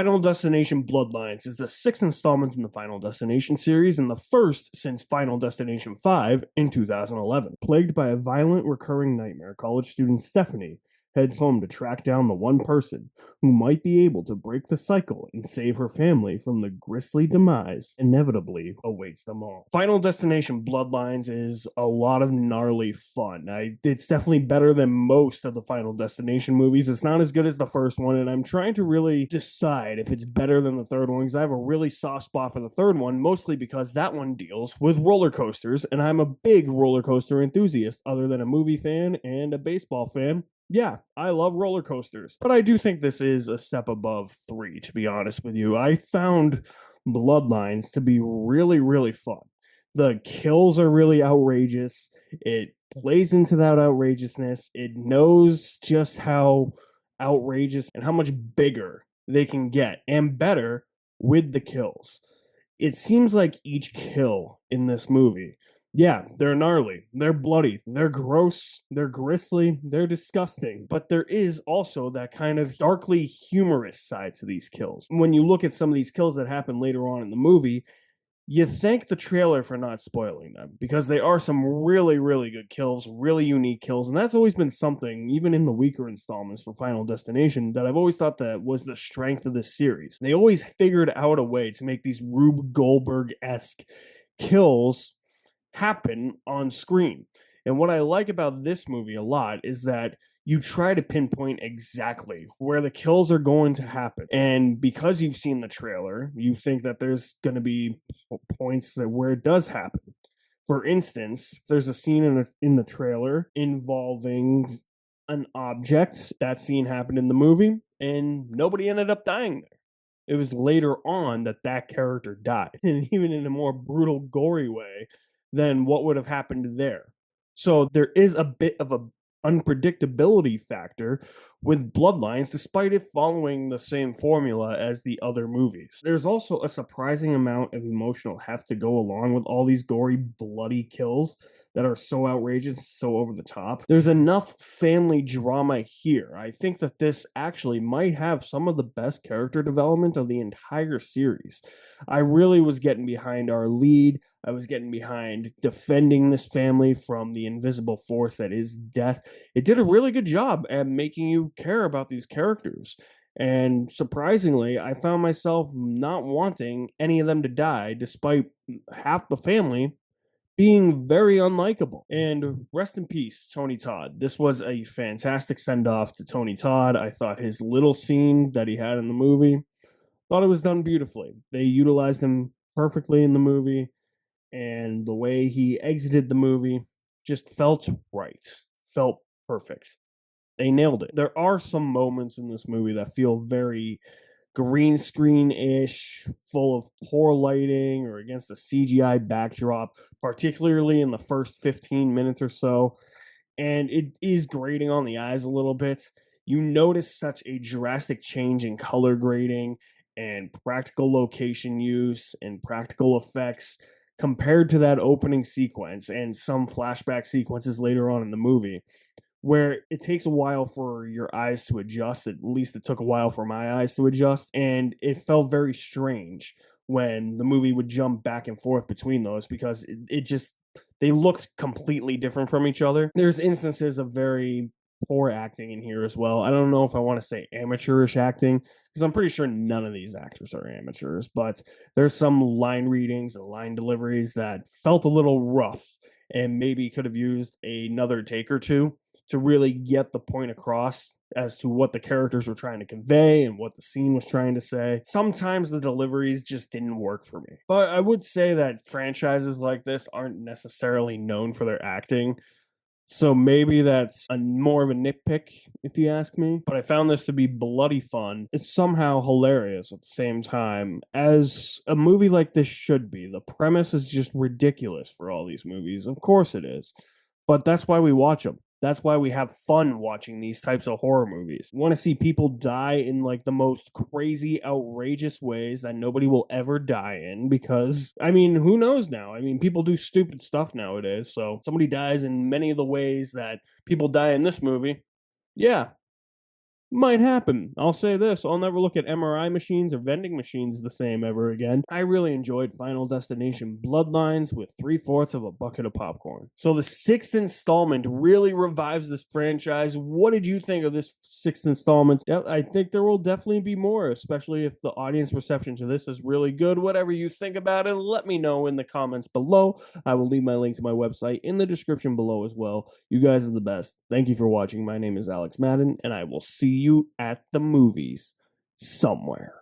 Final Destination Bloodlines is the sixth installment in the Final Destination series and the first since Final Destination 5 in 2011. Plagued by a violent recurring nightmare, college student Stephanie heads home to track down the one person who might be able to break the cycle and save her family from the grisly demise inevitably awaits them all. Final Destination Bloodlines is a lot of gnarly fun. It's definitely better than most of the Final Destination movies. It's not as good as the first one, and I'm trying to really decide if it's better than the third one because I have a really soft spot for the third one, mostly because that one deals with roller coasters, and I'm a big roller coaster enthusiast other than a movie fan and a baseball fan. Yeah, I love roller coasters, but I do think this is a step above 3, to be honest with you. I found Bloodlines to be really, really fun. The kills are really outrageous. It plays into that outrageousness. It knows just how outrageous and how much bigger they can get and better with the kills. It seems like each kill in this movie, yeah, they're gnarly, they're bloody, they're gross, they're grisly, they're disgusting. But there is also that kind of darkly humorous side to these kills. When you look at some of these kills that happen later on in the movie, you thank the trailer for not spoiling them because they are some really, really good kills, really unique kills. And that's always been something, even in the weaker installments for Final Destination, that I've always thought that was the strength of this series. They always figured out a way to make these Rube Goldberg esque kills happen on screen. And what I like about this movie a lot is that you try to pinpoint exactly where the kills are going to happen. And because you've seen the trailer, you think that there's going to be points that where it does happen. For instance, there's a scene in the trailer involving an object. That scene happened in the movie, and nobody ended up dying there. It was later on that that character died, and even in a more brutal, gory way than what would have happened there. So there is a bit of a unpredictability factor with Bloodlines, despite it following the same formula as the other movies. There's also a surprising amount of emotional heft to go along with all these gory, bloody kills that are so outrageous, so over the top. There's enough family drama here. I think that this actually might have some of the best character development of the entire series. I really was getting behind our lead. I was getting behind defending this family from the invisible force that is death. It did a really good job at making you care about these characters. And surprisingly, I found myself not wanting any of them to die, despite half the family being very unlikable. And rest in peace, Tony Todd. This was a fantastic send off to Tony Todd. I thought his little scene that he had in the movie, thought it was done beautifully. They utilized him perfectly in the movie, and the way he exited the movie just felt right, felt perfect. They nailed it. There are some moments in this movie that feel very green screen ish, full of poor lighting or against a CGI backdrop, particularly in the first 15 minutes or so. And it is grating on the eyes a little bit. You notice such a drastic change in color grading and practical location use and practical effects compared to that opening sequence and some flashback sequences later on in the movie, where it takes a while for your eyes to adjust. At least it took a while for my eyes to adjust, and it felt very strange when the movie would jump back and forth between those because it just they looked completely different from each other. There's instances of very poor acting in here as well. I don't know if I want to say amateurish acting because I'm pretty sure none of these actors are amateurs, but there's some line readings and line deliveries that felt a little rough and maybe could have used another take or two to really get the point across as to what the characters were trying to convey and what the scene was trying to say. Sometimes the deliveries just didn't work for me. But I would say that franchises like this aren't necessarily known for their acting. So maybe that's more of a nitpick, if you ask me. But I found this to be bloody fun. It's somehow hilarious at the same time, as a movie like this should be. The premise is just ridiculous for all these movies. Of course it is. But that's why we watch them. That's why we have fun watching these types of horror movies. We want to see people die in like the most crazy, outrageous ways that nobody will ever die in because, I mean, who knows now? I mean, people do stupid stuff nowadays. So somebody dies in many of the ways that people die in this movie. Yeah, Might happen. I'll say this, I'll never look at MRI machines or vending machines the same ever again. I really enjoyed Final Destination Bloodlines with 3/4 of a bucket of popcorn. So the sixth installment really revives this franchise. What did you think of this sixth installment? Yeah, I think there will definitely be more, especially if the audience reception to this is really good. Whatever you think about it, let me know in the comments below. I will leave my link to my website in the description below as well. You guys are the best. Thank you for watching. My name is Alex Madden, and I will see you at the movies somewhere.